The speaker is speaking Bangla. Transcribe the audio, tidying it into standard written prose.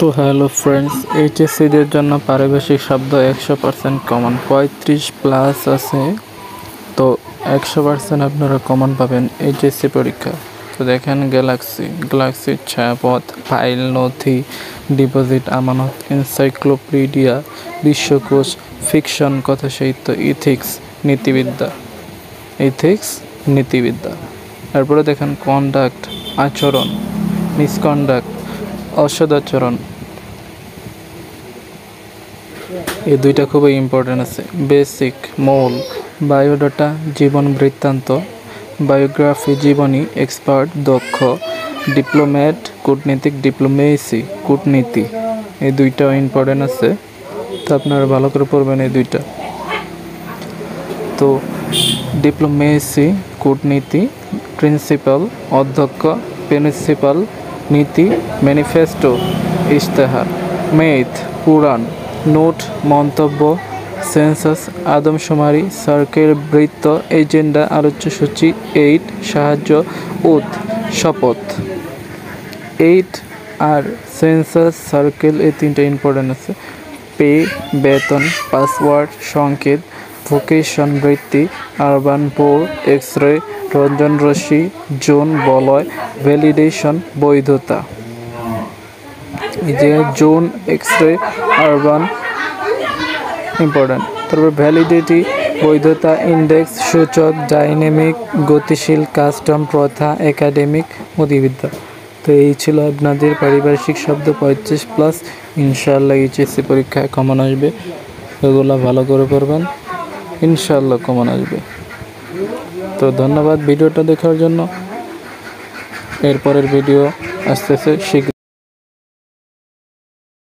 তো হ্যালো ফ্রেন্ডস, এইচএসসিদের জন্য পারিভাষিক শব্দ 100% কমন 35+ আছে। তো 100% আপনারা কমন পাবেন এইচএসসি পরীক্ষা। তো দেখেন গ্যালাক্সি ছায়াপথ, ফাইল, নথি, ডিপোজিট, আমানত, এনসাইক্লোপিডিয়া, বিশ্বকোষ, ফিকশন, কথাসাহিত্য, নীতিবিদ্যা। তারপরে দেখেন কন্ডাক্ট, আচরণ, মিসকন্ডাক্ট, অসদাচরণ। এই দুইটা খুবই ইম্পর্টেন্ট আছে। বেসিক, মৌল, বায়োডাটা, জীবন বৃত্তান্ত, বায়োগ্রাফি, জীবনী, এক্সপার্ট, দক্ষ, ডিপ্লোম্যাট, কূটনীতিক, ডিপ্লোমেসি, কূটনীতি। এই দুইটাও ইম্পর্টেন্ট আছে, তো আপনারা ভালো করে পড়বেন এই দুইটা। তো ডিপ্লোমেসি, কূটনীতি, প্রিন্সিপাল, অধ্যক্ষ, প্রিন্সিপাল, নীতি, ম্যানিফেস্টো, ইশতেহার, মেথ, পুরাণ, নোট, মন্তব্য, সেন্সাস, আদমশুমারি, সার্কেল, বৃত্ত, এজেন্ডা, আলোচ্যসূচি, এইট, সাহায্য, শপথ। এইট আর সেন্সাস, সার্কেল, এই তিনটা ইম্পর্টেন্ট আছে। পে, বেতন, পাসওয়ার্ড, সংকেত, ভোকেশন, বৃত্তি, আরবান, পোর, এক্স-রে, রঞ্জন রশ্মি, জোন, বলয়, ভ্যালিডেশন, বৈধতা। এই যে জোন, এক্স-রে, আরবান ইম্পর্টেন্ট। তারপর ভ্যালিডিটি, বৈধতা, ইন্ডেক্স, সূচক, ডাইনামিক, গতিশীল, কাস্টম, প্রথা, একাডেমিক, মতিবিদ্যা। তো এই ছিল আপনাদের পারিভাষিক শব্দ 35+। ইনশাআল্লাহ এইচএসসি পরীক্ষায় কমন আসবে, এগুলো ভালো করে পড়বেন, ইনশাআল্লাহ কমন আসবে। তো ধন্যবাদ ভিডিওটা দেখার জন্য। এরপরের ভিডিও আসতেছে শীঘ্র।